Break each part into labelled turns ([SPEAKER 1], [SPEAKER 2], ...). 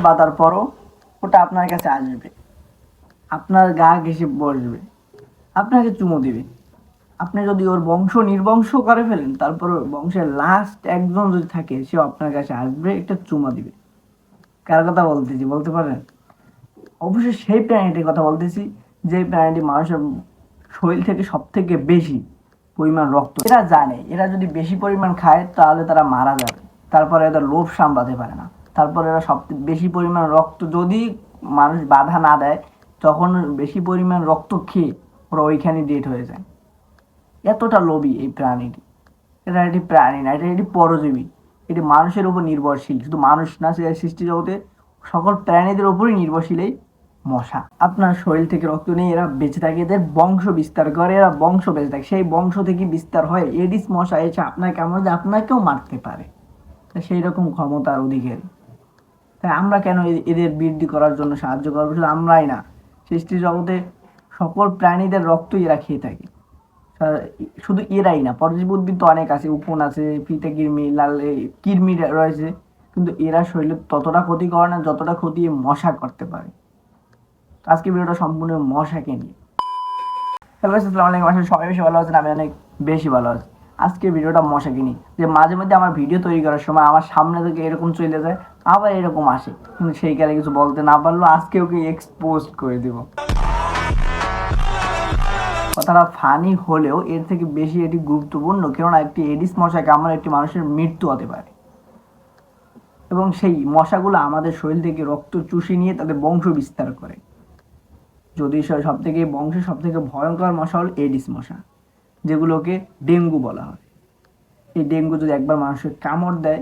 [SPEAKER 1] বাঁধার পরও ওটা আপনার কাছে আসবে, আপনার গা ঘেঁষে বসবে, আপনাকে চুমো দিবে। আপনি যদি ওর বংশ নির্বংশ করে ফেলেন, তারপর বংশের লাস্ট একজন যদি থাকে, সে আপনার কাছে আসবে, একটা চুমা দিবে। কার কথা বলতেছি বলতে পারেন? অবশ্যই সেই প্রাণীটির কথা বলতেছি, যে প্রাণীটি মানুষের শরীর থেকে সব থেকে বেশি পরিমাণ রক্ত এরা জানে। এরা যদি বেশি পরিমাণ খায় তাহলে তারা মারা যাবে, তারপরে এদের লোভ সামলাতে পারে না। তারপরে এরা সব বেশি পরিমাণ রক্ত যদি মানুষ বাধা না দেয়, তখন বেশি পরিমাণ রক্ত খেয়ে ওরা ওইখানে ডেট হয়ে যায়। এতটা লোভী এই প্রাণীটি। এটা একটি প্রাণী না, এটা একটি পরজীবী। এটি মানুষের উপর নির্ভরশীল। শুধু মানুষ না, সে সৃষ্টি জগতে সকল প্রাণীদের উপরই নির্ভরশীল এই মশা। আপনার শরীর থেকে রক্ত নিয়ে এরা বেঁচে থাকে, এদের বংশ বিস্তার করে, এরা বংশ বেঁচে থাকে, সেই বংশ থেকে বিস্তার হয়। এডিস মশা এসে আপনাকে কামড়ে আপনাকেও মারতে পারে, সেই রকম ক্ষমতার অধিকারী। তাই আমরা কেন এদের বৃদ্ধি করার জন্য সাহায্য করবো? শুধু আমরাই না, সৃষ্টি জগতে সকল প্রাণীদের রক্তই এরা খেয়ে থাকে। শুধু এরাই না, পরজীবী উদ্ভিদ তো অনেক আছে, উকুন আছে, ফিতে কৃমি, লাল কৃমি রয়েছে, কিন্তু এরা শরীরে ততটা ক্ষতি করে না যতটা ক্ষতি মশা করতে পারে। আজকে ভিডিওটা সম্পূর্ণ মশাকে নিয়ে। হ্যালো, আসসালামু আলাইকুম। আসলে সবাই বেশি ভালো আছেন, আমি অনেক বেশি ভালো আছি। আজকে ভিডিওটা মশাকে নিয়ে, যে মাঝে মধ্যে আমার ভিডিও তৈরি করার সময় আমার সামনে থেকে এরকম চলে যায়, আবার এরকম আসে, কিন্তু সেই কালে কিছু বলতে না পারলো, আজকে ওকে এক্সপোজ করে দেব। কথাটা ফানি হলেও এর থেকে বেশি এটি গুরুত্বপূর্ণ, কেননা একটি এডিস মশা কামড়ে একটি মানুষের মৃত্যু হতে পারে, এবং সেই মশাগুলো আমাদের শরীর থেকে রক্ত চুষে নিয়ে তাদের বংশ বিস্তার করে। যদি সব থেকে বংশের সব থেকে ভয়ঙ্কর মশা হল এডিস মশা, যেগুলোকে ডেঙ্গু বলা হয়। এই ডেঙ্গু যদি একবার মানুষের কামড় দেয়,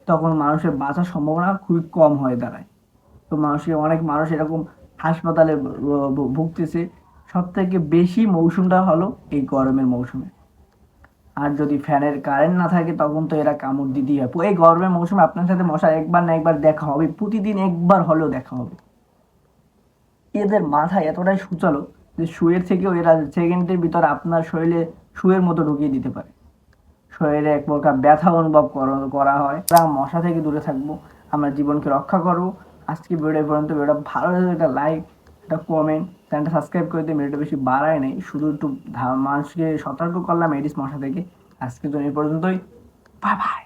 [SPEAKER 1] তখন মানুষের বাঁচার সম্ভাবনা খুবই কম হয়ে দাঁড়ায়। তো অনেক মানুষ এরকম হাসপাতালে ভুগতেছে। সব থেকে বেশি মৌসুমটা হলো এই গরমের মৌসুমে। আর যদি ফ্যানের কারেন্ট না থাকে, তখন তো এরা কামড় দিতেই হয়। এই গরমের মৌসুমে আপনার সাথে মশা একবার না একবার দেখা হবে, প্রতিদিন একবার হলেও দেখা হবে। এদের মাথা এতটাই সুচালো যে শুয়ের থেকেও এরা সেকেন্ডের ভিতর আপনার শরীরে শুয়ের মতো ঢুকিয়ে দিতে পারে। শরীরে এক প্রকার ব্যথা অনুভব করা হয়। মশা থেকে দূরে থাকবো, আমরা জীবনকে রক্ষা করব। আজকে ভিডিও পর্যন্ত। ভিডিওটা ভালো লাগলে একটা লাইক, একটা কমেন্ট, চ্যানেলটা সাবস্ক্রাইব করে দিয়ে। ভিডিওটা বেশি বাড়ায় নেই, শুধু একটু মানুষকে সতর্ক করলাম এডিস মশা থেকে। আজকের জন্য এই পর্যন্তই। Bye bye.